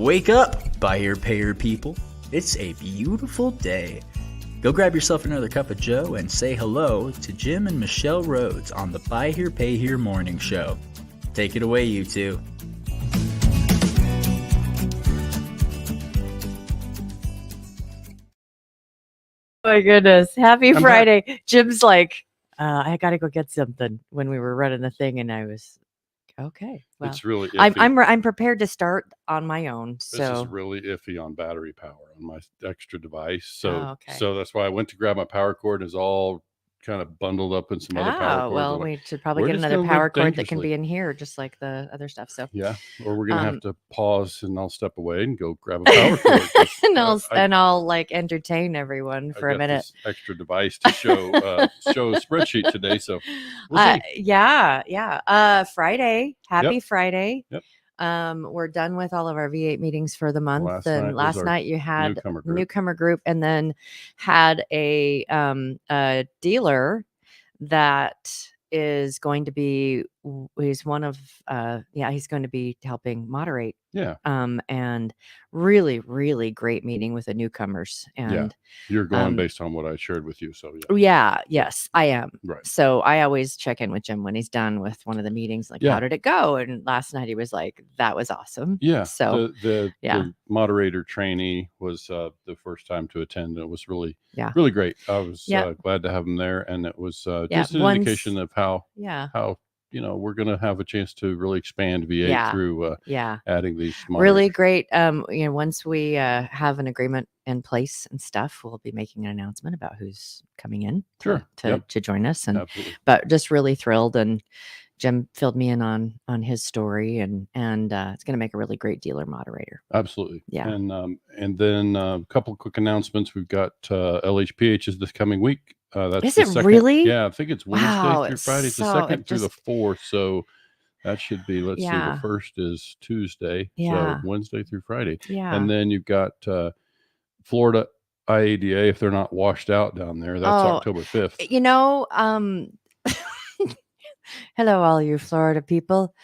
Wake up, buyer payer people. It's a beautiful day. Go grab yourself another cup of joe and say hello to Jim and Michelle Rhoads on the Buy Here Pay Here Morning Show. Take it away, you two. My goodness. Happy Friday. Jim's like, I got to go get something when we were running the thing. And I was, okay. Well, it's really iffy. I'm prepared to start on my own. So this is really iffy on battery power on my extra device. So, okay. so that's why I went to grab my power cord. It's all kind of bundled up in some other power cords. Well, we should probably get another power cord that can be in here, just like the other stuff. So yeah, or we're gonna have to pause and I'll step away and go grab a power cord. and I'll like entertain everyone for a minute. This extra device to show a spreadsheet today. So we'll see. Yeah. Friday. Happy Friday. Yep. We're done with all of our V8 meetings for the month. Last Night you had newcomer group and then had a dealer that is going to be, he's one of, he's going to be helping moderate. Yeah. And really, really great meeting with the newcomers. And you're going based on what I shared with you. So yes, I am. Right. So I always check in with Jim when he's done with one of the meetings, like, how did it go? And last night he was like, that was awesome. Yeah. So the moderator trainee was the first time to attend. It was really great. I was glad to have him there. And it was just an indication of how we're going to have a chance to really expand V8 through adding these really great. Once we have an agreement in place and stuff, we'll be making an announcement about who's coming in to join us. And but just really thrilled. And Jim filled me in on his story, and it's going to make a really great dealer moderator. Absolutely. Yeah. And then a couple quick announcements. We've got LHPH is this coming week. Is it really? Yeah, I think it's Wednesday through Friday. It's the second through the fourth. So that should be, let's see, the first is Tuesday. So Wednesday through Friday. Yeah. And then you've got Florida IADA, if they're not washed out down there. That's October 5th. Hello, all you Florida people.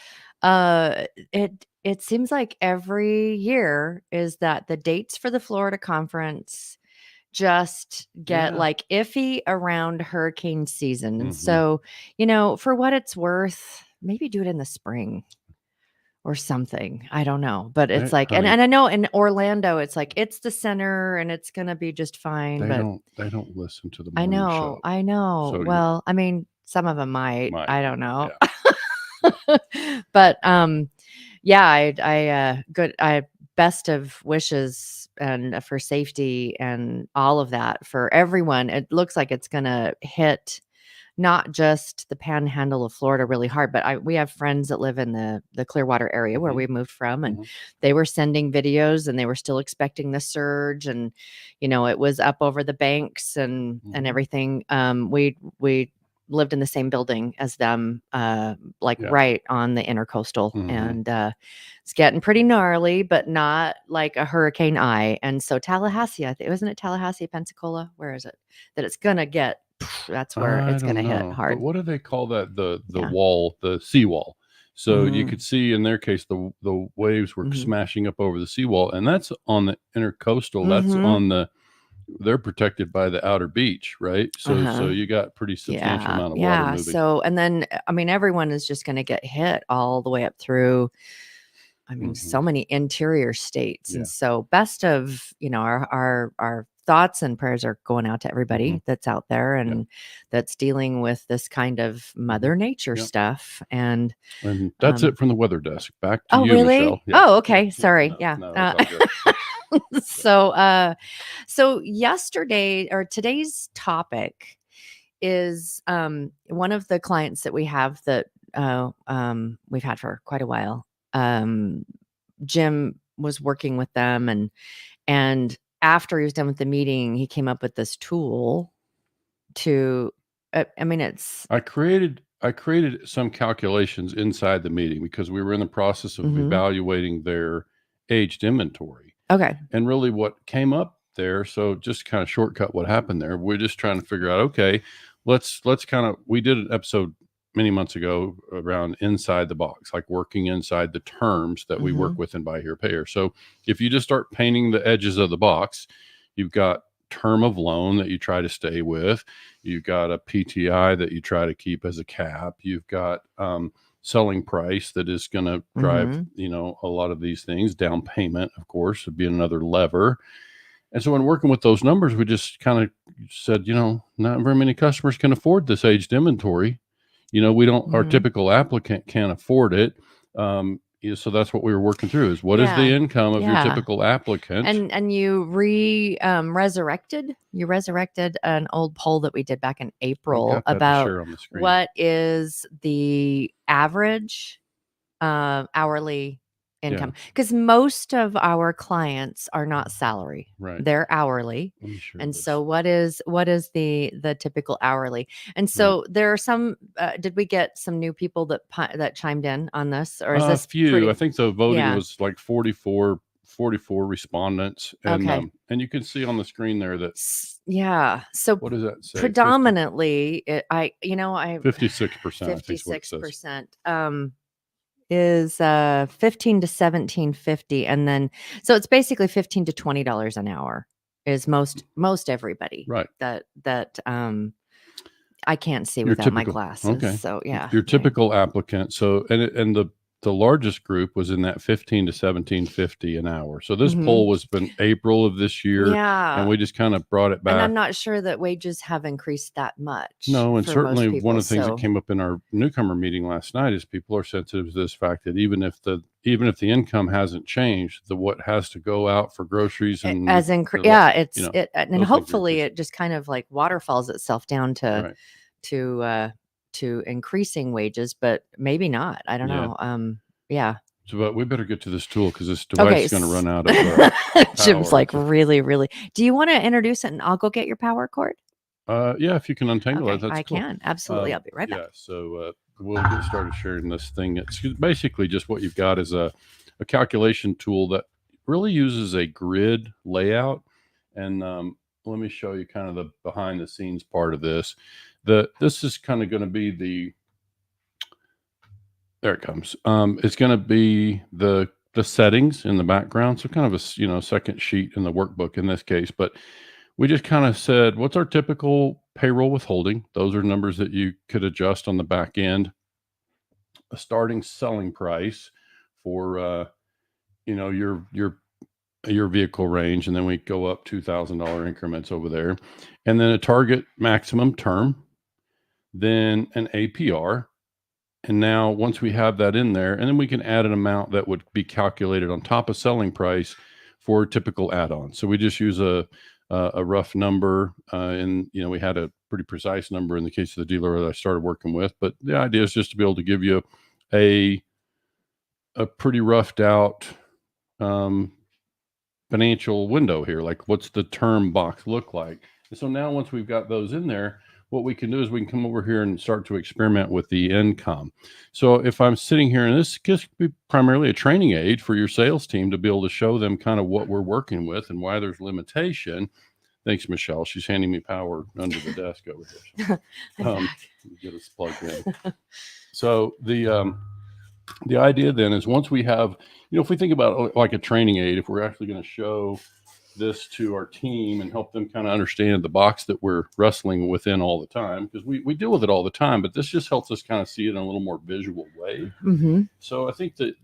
It seems like every year is that the dates for the Florida conference just get like iffy around hurricane season. And so, for what it's worth, maybe do it in the spring or something. I don't know, but it's like, and I know in Orlando, it's like, it's the center and it's going to be just fine. They don't listen to the morning show. I know. So well, I mean, some of them might. I don't know. Yeah. But, I best of wishes and for safety and all of that for everyone. It looks like it's going to hit not just the panhandle of Florida really hard, but we have friends that live in the Clearwater area where we moved from, and they were sending videos and they were still expecting the surge, and it was up over the banks and everything. We lived in the same building as them, right on the intercoastal, and it's getting pretty gnarly, but not like a hurricane eye. And so Tallahassee, wasn't it Tallahassee, Pensacola? Where is it that it's gonna get? That's where it's gonna hit hard. But what do they call that? The wall, the seawall. So you could see in their case the waves were smashing up over the seawall, and that's on the intercoastal. That's on they're protected by the outer beach, right? So you got pretty substantial amount of water moving. So, and then, I mean, everyone is just going to get hit all the way up through, so many interior states. And so best of, our thoughts and prayers are going out to everybody that's out there and that's dealing with this kind of Mother Nature stuff. And that's it from the weather desk. Back to you, really? Michelle. Yeah. Oh, okay. Sorry. So yesterday or today's topic is one of the clients that we have that we've had for quite a while. Jim was working with them, and after he was done with the meeting, he came up with this tool to. I created some calculations inside the meeting because we were in the process of evaluating their aged inventory. Okay. And really what came up there, so just kind of shortcut what happened there. We're just trying to figure out, okay, let's kind of, we did an episode many months ago around inside the box, like working inside the terms that we work with in Buy Here, Pay Here. So if you just start painting the edges of the box, you've got term of loan that you try to stay with. You've got a PTI that you try to keep as a cap. You've got selling price that is going to drive, a lot of these things. Down payment, of course, would be another lever. And so when working with those numbers, we just kind of said, not very many customers can afford this aged inventory. We don't, our typical applicant can't afford it. So that's what we were working through is what is the income of your typical applicant? And you resurrected an old poll that we did back in April about what is the average hourly income, because most of our clients are not salary, right? They're hourly. And so what is the typical hourly? And so there are some did we get some new people that chimed in on this, or is this a few? pretty... I think the voting was like 44 respondents, and and you can see on the screen there that so what does that say? Predominantly 56%, 56% is 15 to 17.50, and then so it's basically $15 to $20 an hour is most everybody, right? That I can't see without my glasses. So your typical applicant. So and the largest group was in that 15 to 17.50 an hour. So this poll was been April of this year, and we just kind of brought it back. And I'm not sure that wages have increased that much. No, and certainly one of the things that came up in our newcomer meeting last night is people are sensitive to this fact that even if the income hasn't changed, what has to go out for groceries and and hopefully it just kind of like waterfalls itself down to increasing wages, but maybe not. I don't know. So, but we better get to this tool because this device is going to run out of Jim's like, really? Do you want to introduce it and I'll go get your power cord? If you can untangle it, that's I cool. can. Absolutely. I'll be right back. Yeah, so we'll get started sharing this thing. It's basically just what you've got is a calculation tool that really uses a grid layout. And let me show you kind of the behind the scenes part of this. This is kind of going to be there it comes. It's going to be the settings in the background. So kind of a, second sheet in the workbook in this case, but we just kind of said, what's our typical payroll withholding? Those are numbers that you could adjust on the back end. A starting selling price for, your vehicle range. And then we go up $2,000 increments over there, and then a target maximum term, then an APR. And now once we have that in there, and then we can add an amount that would be calculated on top of selling price for typical add-ons. So we just use a rough number, and we had a pretty precise number in the case of the dealer that I started working with. But the idea is just to be able to give you a pretty roughed out financial window here, like what's the term box look like. And so now once we've got those in there, what we can do is we can come over here and start to experiment with the income. So if I'm sitting here, and this could be primarily a training aid for your sales team to be able to show them kind of what we're working with and why there's limitation. Thanks, Michelle. She's handing me power under the desk over here. Get us plugged in. So the idea then is once we have, if we think about like a training aid, if we're actually going to show this to our team and help them kind of understand the box that we're wrestling within all the time, because we deal with it all the time, but this just helps us kind of see it in a little more visual way. So I think that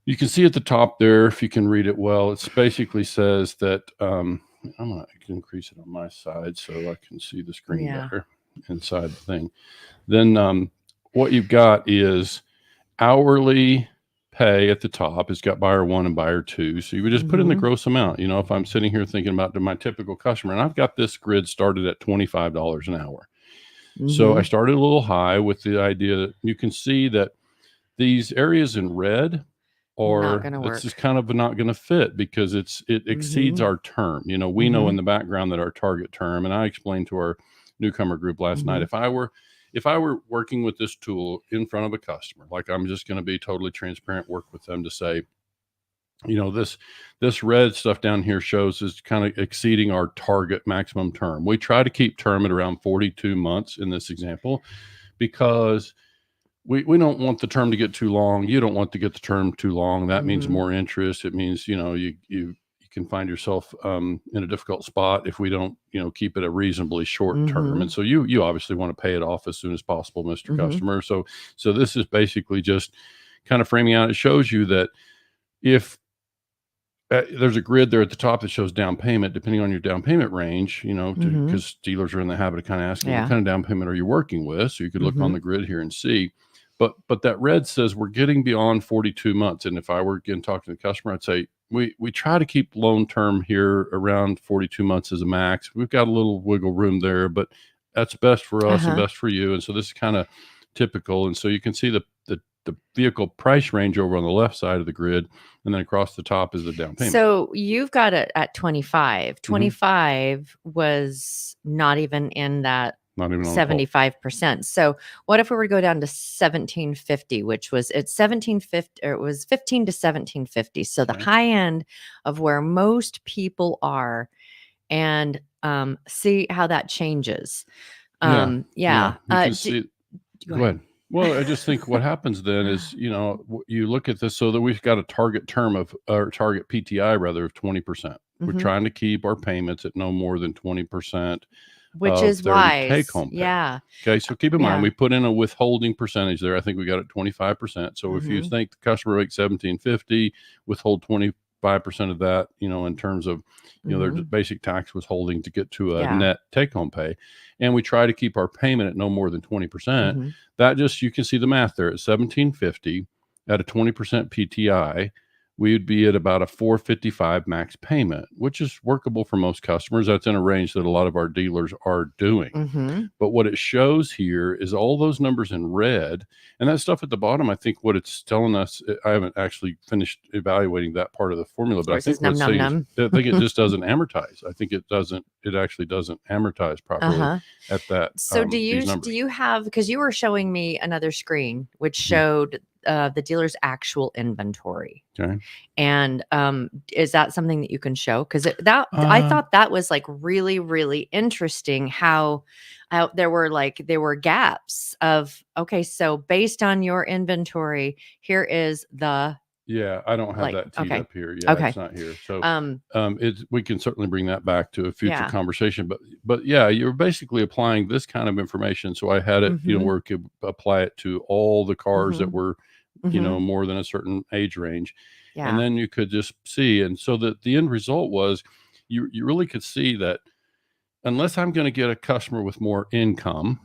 you can see at the top there, if you can read it well, it basically says that I'm going to increase it on my side so I can see the screen better inside the thing. Then what you've got is hourly pay at the top. It's got buyer one and buyer two. So you would just put in the gross amount. If I'm sitting here thinking about my typical customer, and I've got this grid started at $25 an hour. So I started a little high with the idea that you can see that these areas in red are, it's just kind of not going to fit because it exceeds our term. We know in the background that our target term, and I explained to our newcomer group last night, if I were working with this tool in front of a customer, like I'm just going to be totally transparent, work with them to say, this red stuff down here shows is kind of exceeding our target maximum term. We try to keep term at around 42 months in this example, because we don't want the term to get too long. You don't want to get the term too long. That means Mm-hmm. more interest. It means, you can find yourself in a difficult spot if we don't, keep it a reasonably short term. Mm-hmm. And so you obviously want to pay it off as soon as possible, Mr. Mm-hmm. Customer. So this is basically just kind of framing out. It shows you that if there's a grid there at the top that shows down payment, depending on your down payment range, Mm-hmm. because dealers are in the habit of kind of asking, Yeah. what kind of down payment are you working with? So you could look Mm-hmm. on the grid here and see. But that red says we're getting beyond 42 months. And if I were again talking to the customer, I'd say we try to keep loan term here around 42 months as a max. We've got a little wiggle room there, but that's best for us and best for you. And so this is kind of typical. And so you can see the vehicle price range over on the left side of the grid, and then across the top is the down payment. So you've got it at 25. 25 was not even in that. Not even 75%. So what if we were to go down to 1750, which was it's 1750, or it was 15 to 1750. So the high end of where most people are, and see how that changes. You can see, go ahead. Well, I just think what happens then is, you look at this so that we've got a target term or target PTI rather of 20%. Mm-hmm. We're trying to keep our payments at no more than 20%. Which is wise. Take home pay. Yeah. Okay. So keep in mind, we put in a withholding percentage there. I think we got it 25%. So if you think the customer makes $1,750, withhold 25% of that, in terms of, their basic tax withholding to get to a net take home pay. And we try to keep our payment at no more than 20%. That just, you can see the math there at $1,750 at a 20% PTI. We would be at about a $455 max payment, which is workable for most customers. That's in a range that a lot of our dealers are doing. But what it shows here is all those numbers in red, and that stuff at the bottom. I think what it's telling us, I haven't actually finished evaluating that part of the formula, but I think I think it just doesn't amortize. I think it actually doesn't amortize properly at that. So do you have, because you were showing me another screen which showed the dealer's actual inventory. Okay. And is that something that you can show? Because I thought that was like really, really interesting how there were gaps of, okay, so based on your inventory, here is the. Yeah, I don't have that teed up here. Yeah, it's not here. So we can certainly bring that back to a future conversation. But yeah, you're basically applying this kind of information. So I had it, where we could apply it to all the cars that were, more than a certain age range. Yeah. And then you could just see. And so that the end result was you really could see that unless I'm going to get a customer with more income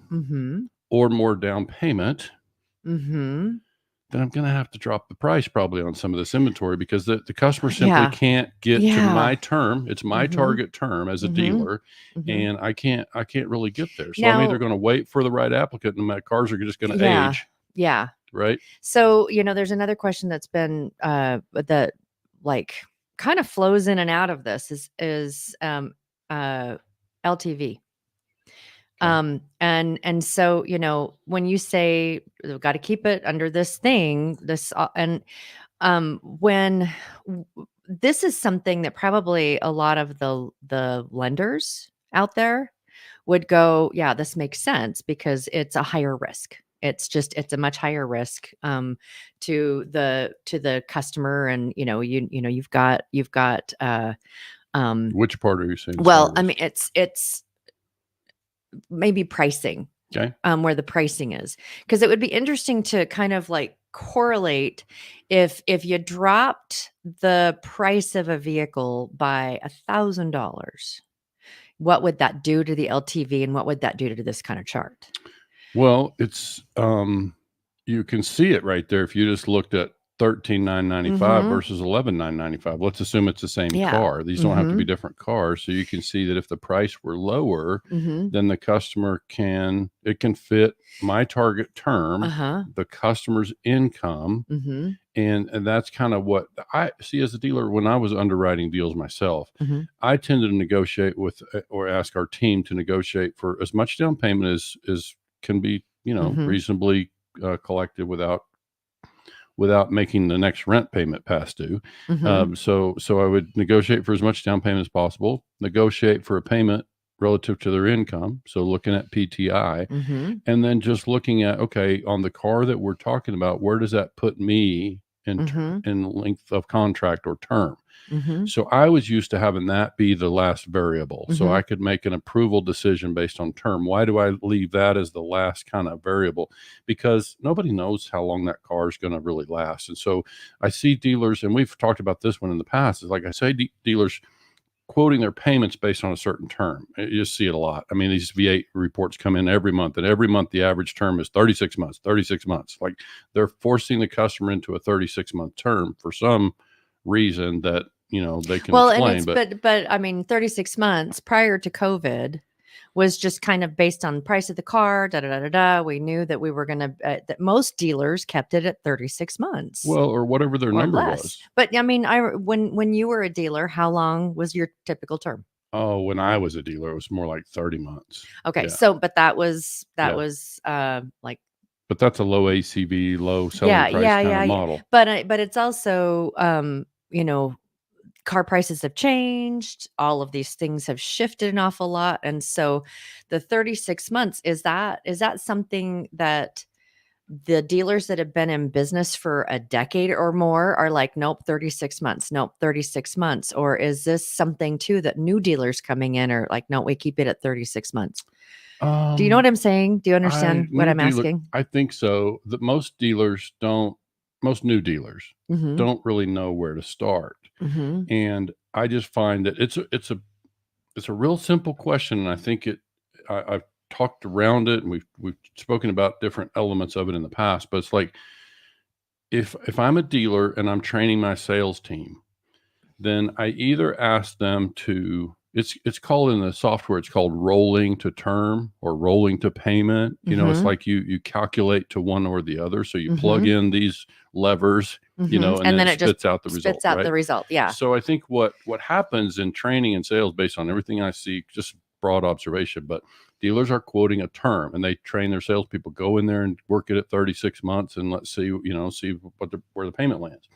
or more down payment, then I'm going to have to drop the price probably on some of this inventory, because the customer simply can't get to my term. It's my target term as a dealer, and I can't really get there. So I'm either going to wait for the right applicant, and my cars are just going to age. Yeah. Right. So, there's another question that's been that like kind of flows in and out of this is LTV. And so, when you say we've got to keep it under this thing, when this is something that probably a lot of the lenders out there would go, yeah, this makes sense because it's a higher risk. It's a much higher risk to the customer, and you've got which part are you saying? Well, I mean, it's maybe pricing. Okay. Where the pricing is, because it would be interesting to kind of like correlate if you dropped the price of a vehicle by $1,000, what would that do to the LTV, and what would that do to this kind of chart? Well, it's you can see it right there if you just looked at $13,995 versus $11,995. Let's assume it's the same car. These don't have to be different cars. So you can see that if the price were lower, then the customer can fit my target term, the customer's income, and that's kind of what I see as a dealer. When I was underwriting deals myself, I tended to negotiate with, or ask our team to negotiate for as much down payment as can be, reasonably collected without making the next rent payment past due. So I would negotiate for as much down payment as possible, negotiate for a payment relative to their income. So looking at PTI, and then just looking at, okay, on the car that we're talking about, where does that put me in length of contract or term? So I was used to having that be the last variable. So I could make an approval decision based on term. Why do I leave that as the last kind of variable? Because nobody knows how long that car is going to really last. And so I see dealers, and we've talked about this one in the past, is like I say, dealers quoting their payments based on a certain term. You just see it a lot. I mean, these V8 reports come in every month, and every month the average term is 36 months. Like they're forcing the customer into a 36-month term for some reason that, they can explain. But I mean, 36 months prior to COVID was just kind of based on the price of the car, We knew that we were going to, that most dealers kept it at 36 months. Well, or whatever their number was. But I mean, when you were a dealer, how long was your typical term? Oh, when I was a dealer, it was more like 30 months. Okay. Yeah. So, but that was like, but that's a low ACV, low selling price kind of model. But it's also, car prices have changed. All of these things have shifted an awful lot. And so the 36 months, is that something that the dealers that have been in business for a decade or more are like, nope, 36 months, nope, 36 months? Or is this something too that new dealers coming in are like, no, we keep it at 36 months? Do you know what I'm saying? Do you understand what I'm asking? I think so. That most new dealers don't really know where to start. And I just find that it's a real simple question. And I think I've talked around it, and we've spoken about different elements of it in the past, but it's like, if I'm a dealer and I'm training my sales team, then I either ask them to, it's called in the software, it's called rolling to term or rolling to payment. It's like you calculate to one or the other. So you plug in these levers, and then it spits out the result. Spits out the result. Yeah. So I think what happens in training and sales, based on everything I see, just broad observation, but dealers are quoting a term, and they train their salespeople, go in there and work it at 36 months, and let's see, see where the payment lands.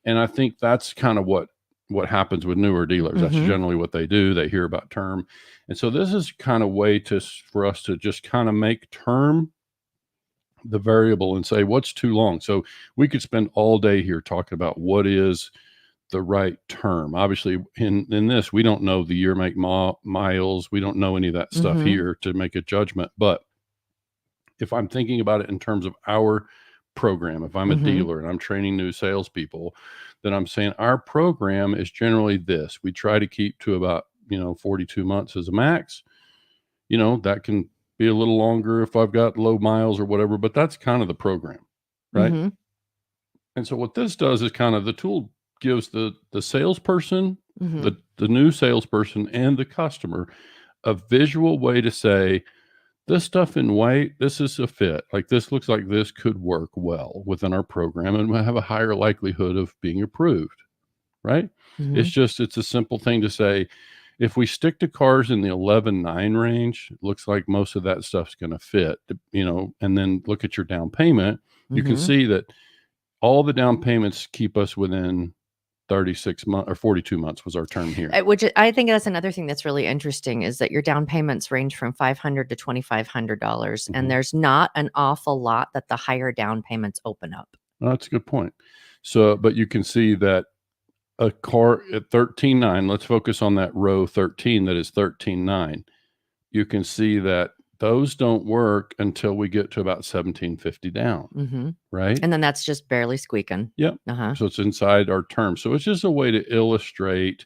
And I think that's kind of what happens with newer dealers. That's generally what they do. They hear about term. And so this is kind of way for us to just kind of make term the variable and say, what's too long? So we could spend all day here talking about what is the right term. Obviously in this, we don't know the year, make, miles. We don't know any of that stuff here to make a judgment. But if I'm thinking about it in terms of our program, if I'm a dealer and I'm training new salespeople, then I'm saying our program is generally this. We try to keep to about, 42 months as a max. That can be a little longer if I've got low miles or whatever, but that's kind of the program, right? And so what this does is kind of, the tool gives the salesperson, the new salesperson, and the customer a visual way to say, this stuff in white, this is a fit. Like, this looks like this could work well within our program and will have a higher likelihood of being approved, right? It's a simple thing to say, if we stick to cars in the 11.9 range, it looks like most of that stuff's going to fit, and then look at your down payment. You can see that all the down payments keep us within 36 months or 42 months was our term here. Which I think that's another thing that's really interesting, is that your down payments range from $500 to $2,500. And there's not an awful lot that the higher down payments open up. Well, that's a good point. So, but you can see that a car at 13.9, let's focus on that row 13, that is 13.9. You can see that those don't work until we get to about 1750 down, right? And then that's just barely squeaking. Yep. So it's inside our term. So it's just a way to illustrate,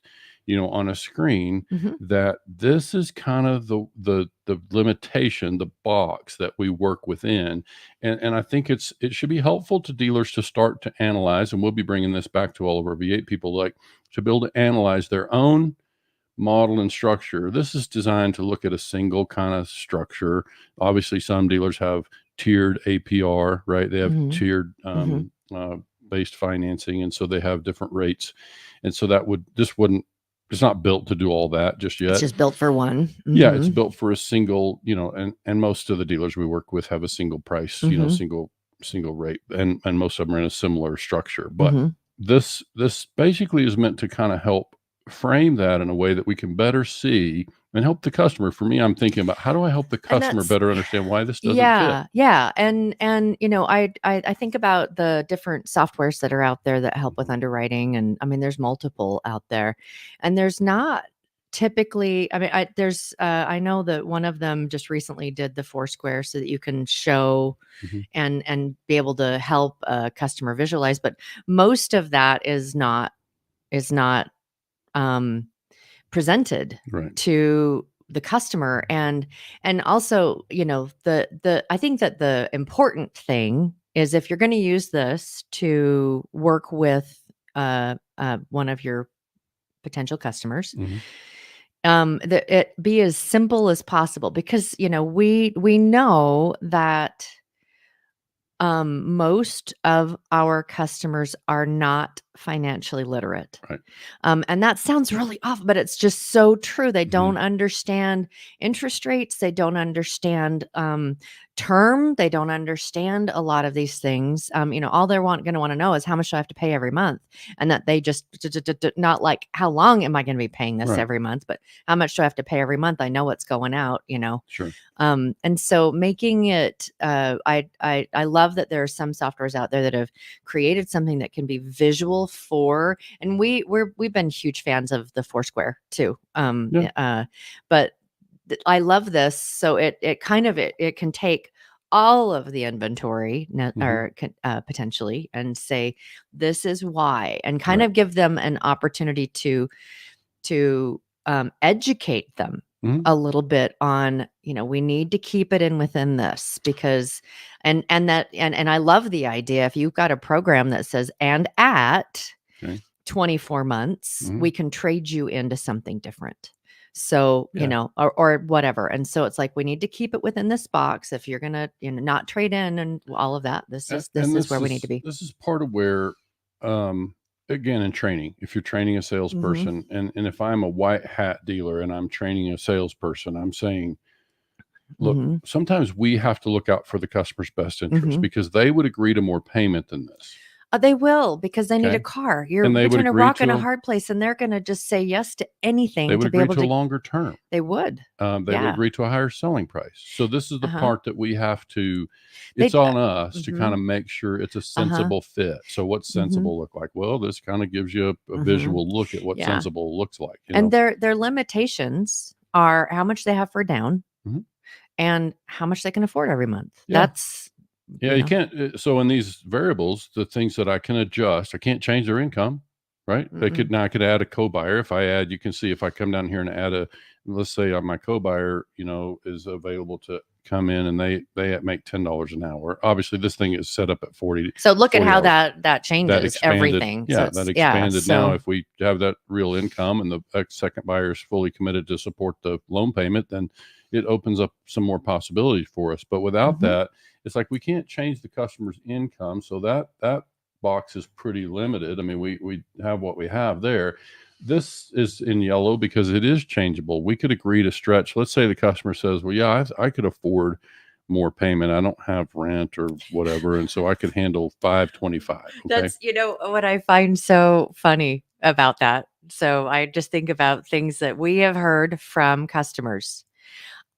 on a screen that this is kind of the limitation, the box that we work within. And I think it should be helpful to dealers to start to analyze, and we'll be bringing this back to all of our V8 people, like to be able to analyze their own model and structure. This is designed to look at a single kind of structure. Obviously, some dealers have tiered APR, right? They have tiered based financing, and so they have different rates. And so it's not built to do all that just yet. It's just built for one. Yeah, it's built for a single, and most of the dealers we work with have a single price, single rate, and most of them are in a similar structure. But this basically is meant to kind of help frame that in a way that we can better see and help the customer. For me, I'm thinking about how do I help the customer better understand why this doesn't fit? Yeah. And I think about the different softwares that are out there that help with underwriting, and I mean, there's multiple out there, and there's not typically. I mean, I know that one of them just recently did the Foursquare so that you can show and be able to help a customer visualize, but most of that is not presented to the customer. And also, I think that the important thing is, if you're going to use this to work with one of your potential customers, that it be as simple as possible, because we know that most of our customers are not financially literate. Right. And that sounds really off, but it's just so true. They don't understand interest rates. They don't understand term. They don't understand a lot of these things. All they're going to want to know is, how much do I have to pay every month? And that they just not like, how long am I going to be paying this every month, but how much do I have to pay every month? I know what's going out, Sure. And so making it, I love that there are some softwares out there that have created something that can be visual for, and we've been huge fans of the Foursquare too. But I love this. So it can take all of the inventory or potentially, and say, this is why, and kind of give them an opportunity to educate them a little bit on, we need to keep it within this, because, and I love the idea. If you've got a program that says, and at 24 months, we can trade you into something different. So, or whatever. And so it's like, we need to keep it within this box. If you're going to, not trade in and all of that, this is where we need to be. This is part of where, again, in training, if you're training a salesperson, and if I'm a white hat dealer and I'm training a salesperson, I'm saying, look, sometimes we have to look out for the customer's best interest, because they would agree to more payment than this. They will, because they need a car. You're between a rock and a hard place, and they're going to just say yes to anything. They would agree to a longer term. They would. They would agree to a higher selling price. So this is the part that we have to. It's on us to kind of make sure it's a sensible fit. So what's sensible look like? Well, this kind of gives you a visual look at what sensible looks like. And their limitations are how much they have for down, and how much they can afford every month. That's. You can't. So in these variables, the things that I can adjust, I can't change their income, right? I could add a co-buyer. If I add, you can see if I come down here and add let's say my co-buyer, is available to come in and they make $10 an hour. Obviously this thing is set up at 40. So look at how that changes everything. Yeah, that expanded. Now, if we have that real income and the second buyer is fully committed to support the loan payment, then it opens up some more possibilities for us. But without that, it's like we can't change the customer's income. So that box is pretty limited. I mean, we have what we have there. This is in yellow because it is changeable. We could agree to stretch. Let's say the customer says, well, yeah, I could afford more payment. I don't have rent or whatever. And so I could handle $525. Okay? That's, what I find so funny about that. So I just think about things that we have heard from customers.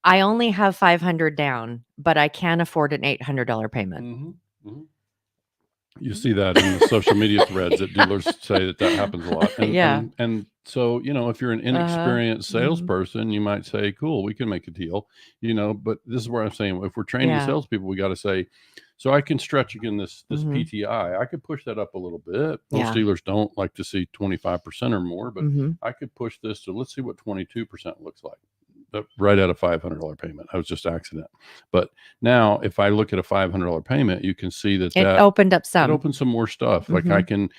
I only have $500 down, but I can't afford an $800 payment. You see that in the social media threads that dealers say that happens a lot. And so, if you're an inexperienced salesperson, you might say, cool, we can make a deal, but this is where I'm saying, if we're training salespeople, we got to say, so I can stretch again this PTI. I could push that up a little bit. Most dealers don't like to see 25% or more, but I could push this to, let's see what 22% looks like. Right at a $500 payment. I was just accident. But now if I look at a $500 payment, you can see that opened up some. It opened some more stuff. Like I can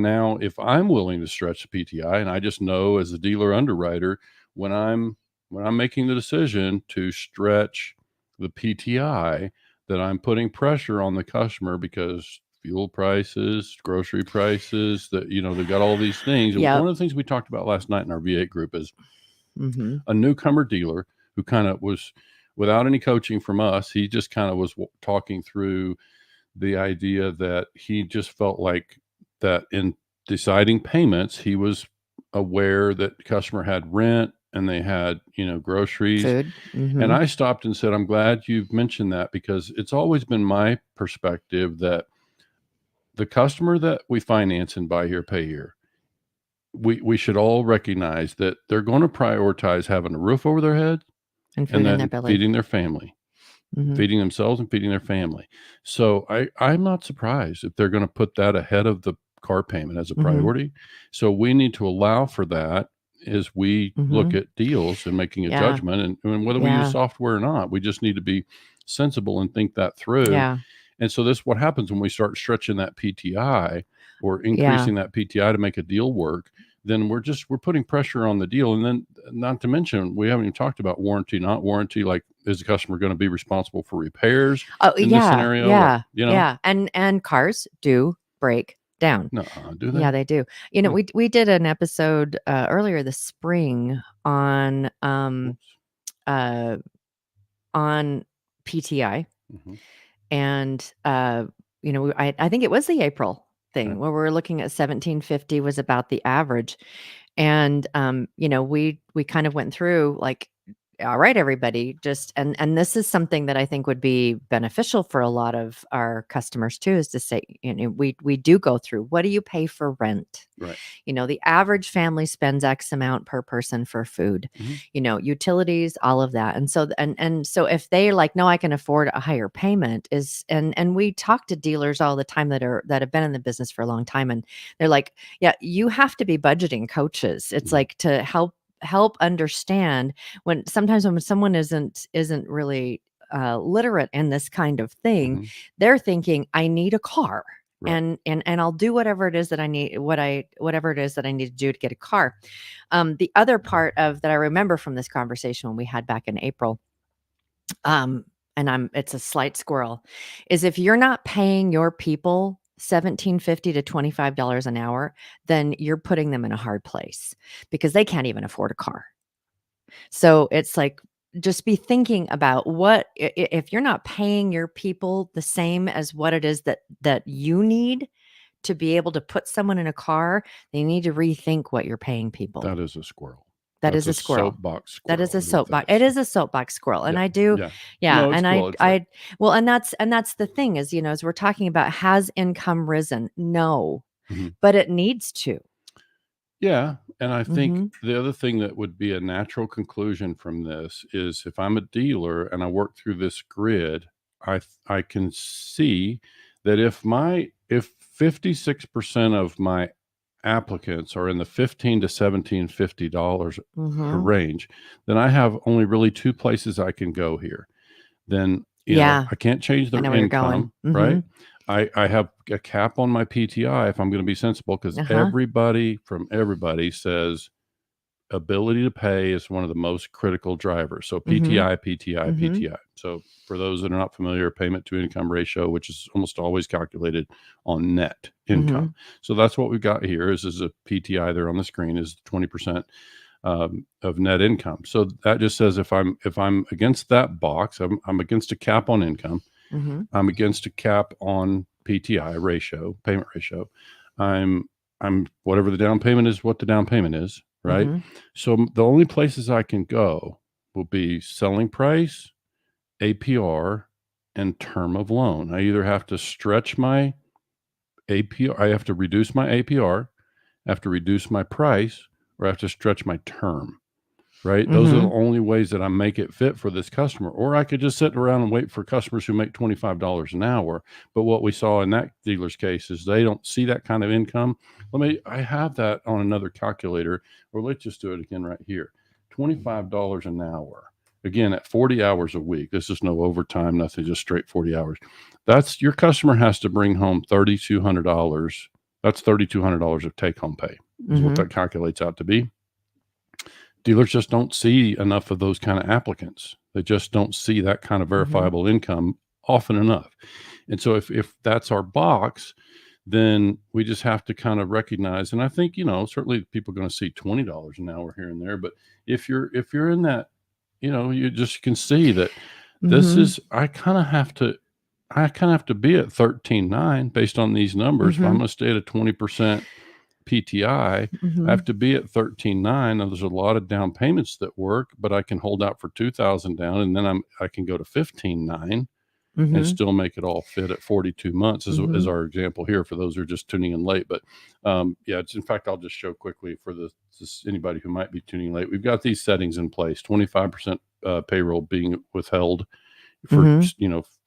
now, if I'm willing to stretch the PTI, and I just know as a dealer underwriter, when I'm making the decision to stretch the PTI, that I'm putting pressure on the customer because fuel prices, grocery prices, that they've got all these things. And one of the things we talked about last night in our V8 group is a newcomer dealer who kind of was, without any coaching from us, he just kind of was talking through the idea that he just felt like that in deciding payments, he was aware that the customer had rent, and they had, groceries. Food. And I stopped and said, I'm glad you've mentioned that, because it's always been my perspective that the customer that we finance and buy here, pay here, we should all recognize that they're going to prioritize having a roof over their head and food in their belly. feeding their family, feeding themselves and feeding their family. So I'm not surprised if they're going to put that ahead of the car payment as a priority. So we need to allow for that as we look at deals and making a judgment, and whether we use software or not, we just need to be sensible and think that through. And so this, what happens when we start stretching that PTI or increasing that PTI to make a deal work, then we're putting pressure on the deal. And then, not to mention, we haven't even talked about warranty, not warranty. Like, is the customer going to be responsible for repairs in this scenario? Yeah. And cars do break down. No, do they? Yeah, they do. We did an episode earlier this spring on PTI, and I think it was the April thing where we're looking at 1750 was about the average, and we kind of went through like, all right, everybody, just and this is something that I think would be beneficial for a lot of our customers too, is to say, we do go through, what do you pay for rent? Right. The average family spends X amount per person for food, utilities, all of that. And so, and so if they like, no, I can afford a higher payment, and we talk to dealers all the time that have been in the business for a long time. And they're like, yeah, you have to be budgeting coaches. It's like to help understand when someone isn't really literate in this kind of thing, they're thinking, I need a car. Right. And I'll do whatever it is that I need, whatever it is that I need to do to get a car. The other part of that I remember from this conversation when we had back in April, and it's a slight squirrel, is if you're not paying your people $17.50 to $25 an hour, then you're putting them in a hard place because they can't even afford a car. So it's like, just be thinking about what, if you're not paying your people the same as what it is that you need to be able to put someone in a car, they need to rethink what you're paying people. That is a squirrel. That is a squirrel. Soapbox squirrel. That is a soapbox. It is a soapbox squirrel. And I do. No, and cool. well, and that's the thing is, as we're talking about, has income risen? No, but it needs to. Yeah. And I think the other thing that would be a natural conclusion from this is, if I'm a dealer and I work through this grid, I can see that if 56% of my applicants are in the $15 to $17.50 range, then I have only really two places I can go here. Then I can't change their income, right? I have a cap on my PTI if I'm going to be sensible, because everybody says ability to pay is one of the most critical drivers. So PTI. So for those that are not familiar, payment to income ratio, which is almost always calculated on net income. So that's what we've got here is a PTI there on the screen is 20% of net income. So that just says if I'm against that box, I'm against a cap on income. I'm against a cap on PTI ratio, payment ratio. I'm whatever the down payment is, what the down payment is, right? So the only places I can go will be selling price, APR, and term of loan. I either have to stretch my APR, I have to reduce my APR, I have to reduce my price, or I have to stretch my term. Right? Those are the only ways that I make it fit for this customer. Or I could just sit around and wait for customers who make $25 an hour. But what we saw in that dealer's case is they don't see that kind of income. I have that on another calculator, or let's just do it again right here. $25 an hour. Again, at 40 hours a week. This is no overtime, nothing, just straight 40 hours. That's your customer has to bring home $3,200. That's $3,200 of take-home pay is what that calculates out to be. Dealers just don't see enough of those kind of applicants. They just don't see that kind of verifiable income often enough. And so if that's our box, then we just have to kind of recognize, and I think, certainly people are going to see $20 an hour here and there, but if you're in that, you just can see that this is, I kind of have to be at 13.9 based on these numbers. If I'm going to stay at a 20% PTI, I have to be at 13.9. Now there's a lot of down payments that work, but I can hold out for 2,000 down, and then I can go to 15.9 and still make it all fit at 42 months is our example here for those who are just tuning in late. But in fact, I'll just show quickly for anybody who might be tuning late. We've got these settings in place: 25% payroll being withheld for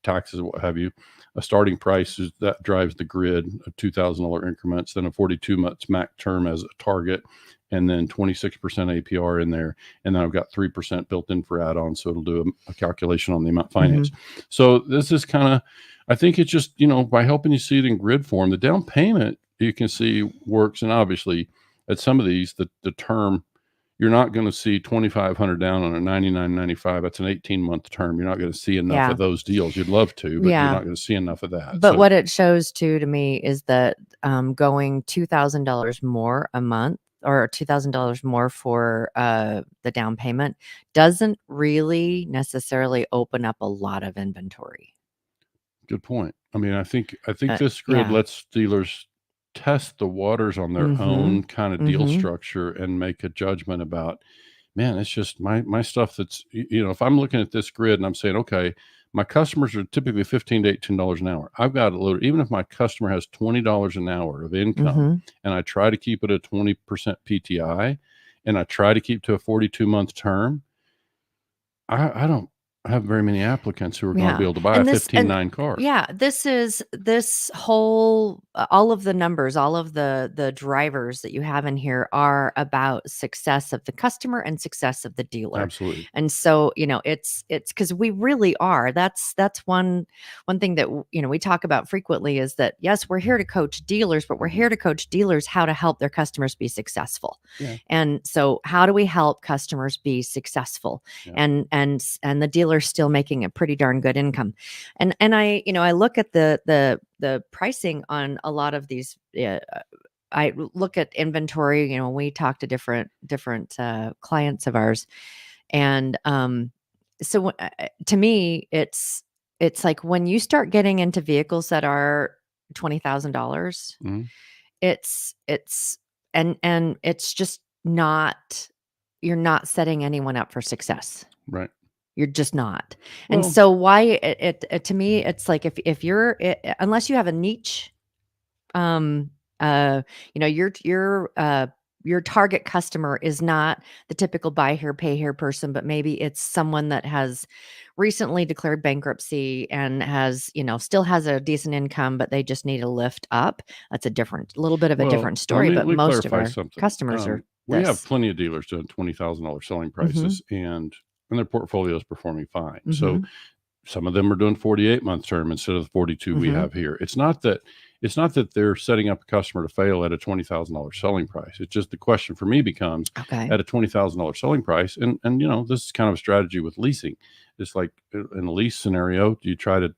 taxes, what have you. A starting price that drives the grid of $2,000 increments, then a 42-month MAC term as a target, and then 26% APR in there. And then I've got 3% built in for add-ons. So it'll do a calculation on the amount financed. So this is kind of, I think it's just, by helping you see it in grid form, the down payment you can see works. And obviously at some of these, the term, you're not going to see 2,500 down on a 99.95. That's an 18-month term. You're not going to see enough of those deals. You'd love to, but you're not going to see enough of that. But what it shows too to me is that going $2,000 more a month or $2,000 more for the down payment doesn't really necessarily open up a lot of inventory. Good point. I mean, I think this grid lets dealers test the waters on their own kind of deal structure and make a judgment about, man, it's just my stuff that's, if I'm looking at this grid and I'm saying, okay, my customers are typically $15 to $18 an hour. I've got a little, even if my customer has $20 an hour of income and I try to keep it at 20% PTI and I try to keep to a 42-month term, I don't have very many applicants who are going to be able to buy a 15.9 car. Yeah, this whole all of the numbers, all of the drivers that you have in here are about success of the customer and success of the dealer. Absolutely. And so, it's because we really are. That's one thing that we talk about frequently is that yes, we're here to coach dealers, but we're here to coach dealers how to help their customers be successful. Yeah. And so, how do we help customers be successful? Yeah. And the dealer still making a pretty darn good income. And I look at the pricing on a lot of these. I look at inventory, we talk to different clients of ours. And so to me, it's like when you start getting into vehicles that are $20,000, it's just not, you're not setting anyone up for success. Right. You're just not. And so why it to me, it's like if you're unless you have a niche, your target customer is not the typical buy here, pay here person, but maybe it's someone that has recently declared bankruptcy and has, still has a decent income, but they just need a lift up. That's a little bit of a different story, but most of our customers are. We have plenty of dealers doing $20,000 selling prices and their portfolio is performing fine. So some of them are doing 48-month term instead of the 42 we have here. It's not that they're setting up a customer to fail at a $20,000 selling price. It's just the question for me becomes at a $20,000 selling price. And this is kind of a strategy with leasing. It's like in a lease scenario, do you try to,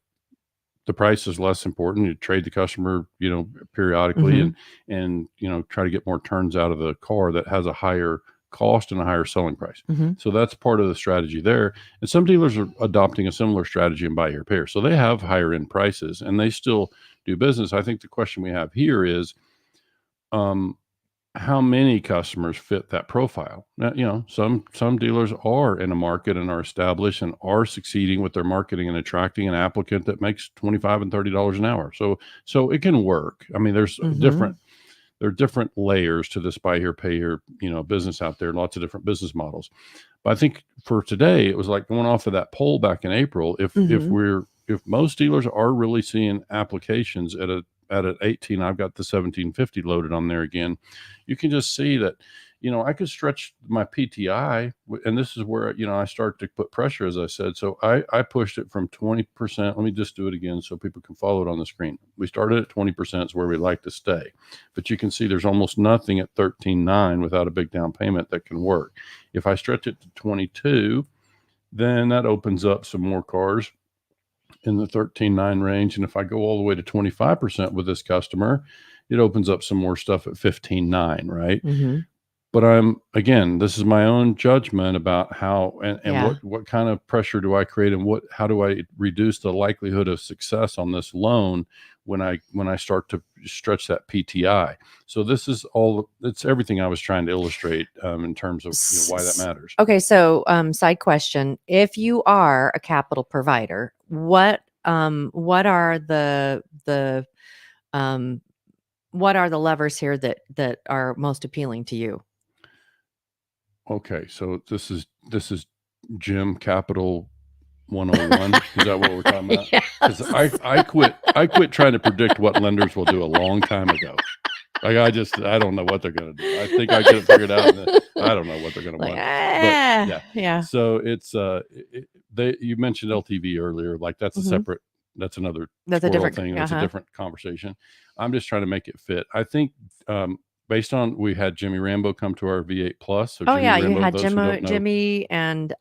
the price is less important. You trade the customer, periodically and try to get more turns out of the car that has a higher cost and a higher selling price. So that's part of the strategy there. And some dealers are adopting a similar strategy in buy here, pay here. So they have higher end prices and they still do business. I think the question we have here is, how many customers fit that profile? Now, some dealers are in a market and are established and are succeeding with their marketing and attracting an applicant that makes $25 and $30 an hour. So it can work. I mean, there are different layers to this buy here, pay here, business out there, lots of different business models. But I think for today, it was like going off of that poll back in April. If most dealers are really seeing applications at an 18, I've got the 1750 loaded on there again. You can just see that, I could stretch my PTI, and this is where, I start to put pressure, as I said. So I pushed it from 20%. Let me just do it again so people can follow it on the screen. We started at 20% is where we like to stay. But you can see there's almost nothing at 13.9 without a big down payment that can work. If I stretch it to 22, then that opens up some more cars in the 13.9 range. And if I go all the way to 25% with this customer, it opens up some more stuff at 15.9, right? But again, this is my own judgment about how and what kind of pressure do I create, and how do I reduce the likelihood of success on this loan when I start to stretch that PTI. So this is it's everything I was trying to illustrate in terms of why that matters. Okay, so side question: if you are a capital provider, what are the levers here that are most appealing to you? Okay, so this is Jim Capital 101. Is that what we're talking about? Because I quit trying to predict what lenders will do a long time ago. Like I don't know what they're going to do. I think I could have figured out. I don't know what they're going to want. But yeah. So it's you mentioned LTV earlier. Like that's a separate. That's another. That's a different thing. That's a different conversation. I'm just trying to make it fit. I think. Based on we had Jimmy Rambo come to our V8 Plus. So Jimmy Rambo, you had Jimmy and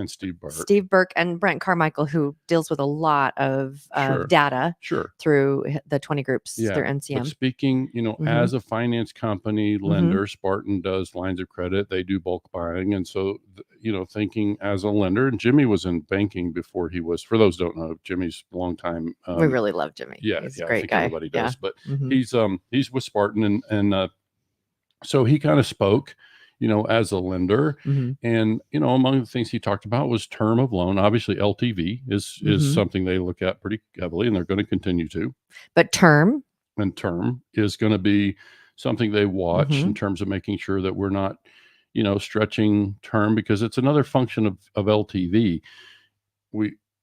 Steve Burke. Steve Burke and Brent Carmichael, who deals with a lot of data through the 20 groups through NCM. But speaking, as a finance company lender, Spartan does lines of credit. They do bulk buying, and so thinking as a lender. And Jimmy was in banking before he was. For those who don't know, Jimmy's a long time. We really love Jimmy. Yeah, he's a great guy. Everybody does, but Mm-hmm. He's with Spartan and so he kind of spoke, as a lender. Mm-hmm. And, among the things he talked about was term of loan. Obviously, LTV is something they look at pretty heavily, and they're going to continue to. But term is going to be something they watch in terms of making sure that we're not, stretching term, because it's another function of LTV.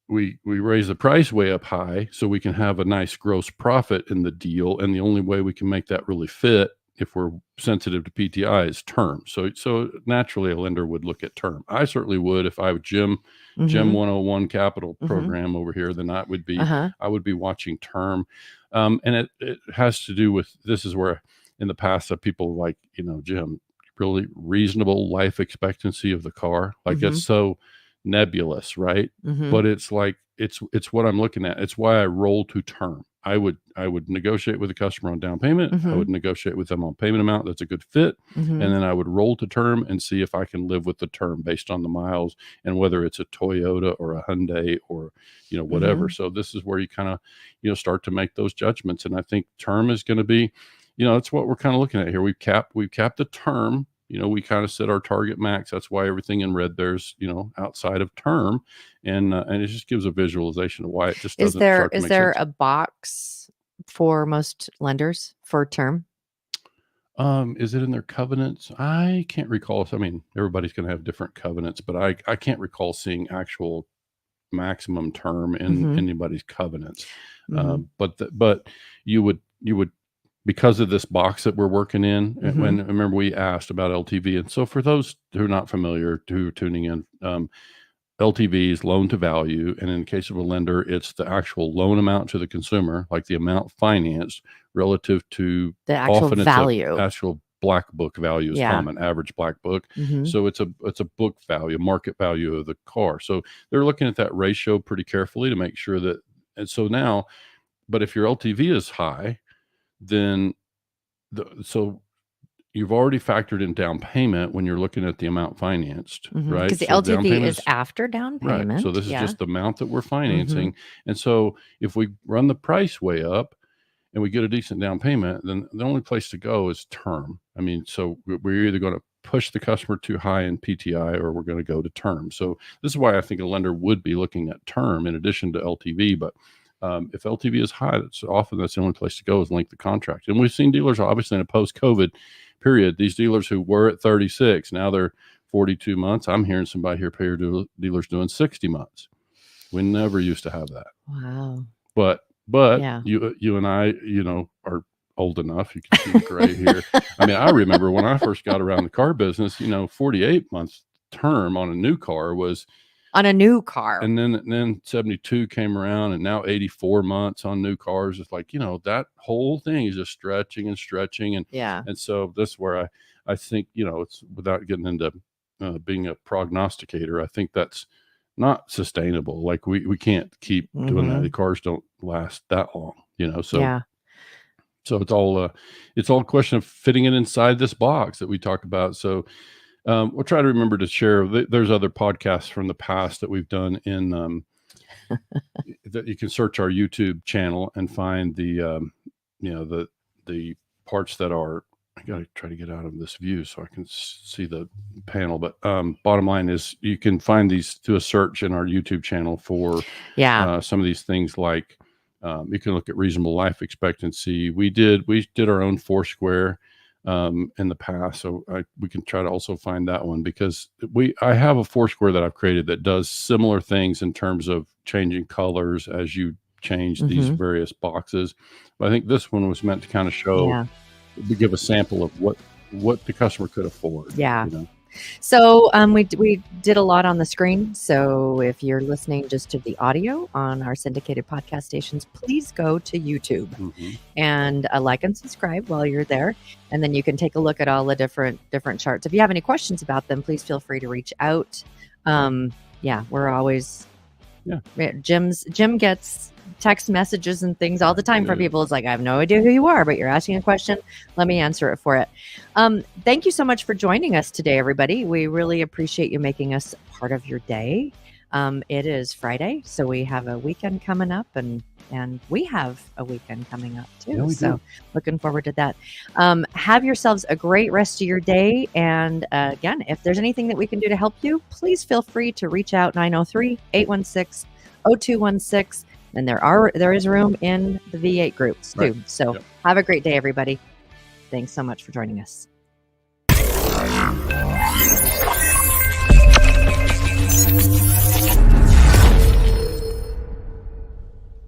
We raise the price way up high so we can have a nice gross profit in the deal. And the only way we can make that really fit, if we're sensitive to PTI, is term. So naturally a lender would look at term. I certainly would if I would Jim 101 capital program over here, then I would be watching term. And it has to do with, this is where in the past people like, Jim, really reasonable life expectancy of the car. Like it's so nebulous, right? But it's like, it's what I'm looking at. It's why I roll to term. I would negotiate with the customer on down payment. I would negotiate with them on payment amount that's a good fit. And then I would roll to term and see if I can live with the term based on the miles and whether it's a Toyota or a Hyundai or, whatever. So this is where you kind of, start to make those judgments. And I think term is going to be, that's what we're kind of looking at here. We've capped the term. We kind of set our target max. That's why everything in red there's, outside of term, and it just gives a visualization of why it just doesn't. Is there a box for most lenders for term? Is it in their covenants? I can't recall. I mean, everybody's going to have different covenants, but I can't recall seeing actual maximum term in anybody's covenants. But you would. Because of this box that we're working in, when remember we asked about LTV, and so for those who are not familiar, who are tuning in, LTV is loan to value, and in the case of a lender, it's the actual loan amount to the consumer, like the amount financed relative to the actual value. Actual black book value is common, average black book. So it's a book value, market value of the car. So they're looking at that ratio pretty carefully to make sure that. And so now, but if your LTV is high, then so you've already factored in down payment when you're looking at the amount financed, right? Because the LTV is after down payment. Right. So this is just the amount that we're financing. And so if we run the price way up and we get a decent down payment, then the only place to go is term. I mean, so we're either going to push the customer too high in PTI or we're going to go to term. So this is why I think a lender would be looking at term in addition to LTV. But if LTV is high, that's the only place to go is link the contract. And we've seen dealers, obviously, in a post-COVID period, these dealers who were at 36, now they're 42 months. I'm hearing some buy here, pay here dealers doing 60 months. We never used to have that. Wow. But you and I, are old enough. You can see the gray here. I mean, I remember when I first got around the car business, 48 months term on a new car was on a new car. And then 72 came around, and now 84 months on new cars. It's like, that whole thing is just stretching and stretching. And so this is where I think, it's without getting into being a prognosticator, I think that's not sustainable. Like we can't keep doing that. The cars don't last that long, so. Yeah. So it's all a question of fitting it inside this box that we talk about. So we'll try to remember to share. There's other podcasts from the past that we've done in that you can search our YouTube channel and find the parts that are. I got to try to get out of this view so I can see the panel. But bottom line is you can find these through a search in our YouTube channel for some of these things like you can look at reasonable life expectancy. We did our own Foursquare in the past. So we can try to also find that one because I have a Foursquare that I've created that does similar things in terms of changing colors as you change these various boxes. But I think this one was meant to kind of show, to give a sample of what the customer could afford. Yeah. You know? So we did a lot on the screen. So if you're listening just to the audio on our syndicated podcast stations, please go to YouTube and like and subscribe while you're there. And then you can take a look at all the different charts. If you have any questions about them, please feel free to reach out. We're always Jim gets text messages and things all the time from people. It's like, I have no idea who you are, but you're asking a question. Let me answer it for it. Thank you so much for joining us today, everybody. We really appreciate you making us part of your day. It is Friday, so we have a weekend coming up, and we have a weekend coming up too. Yeah, so looking forward to that. Have yourselves a great rest of your day. And again, if there's anything that we can do to help you, please feel free to reach out 903-816-0216. And there is room in the V8 groups too. Right. So have a great day, everybody. Thanks so much for joining us.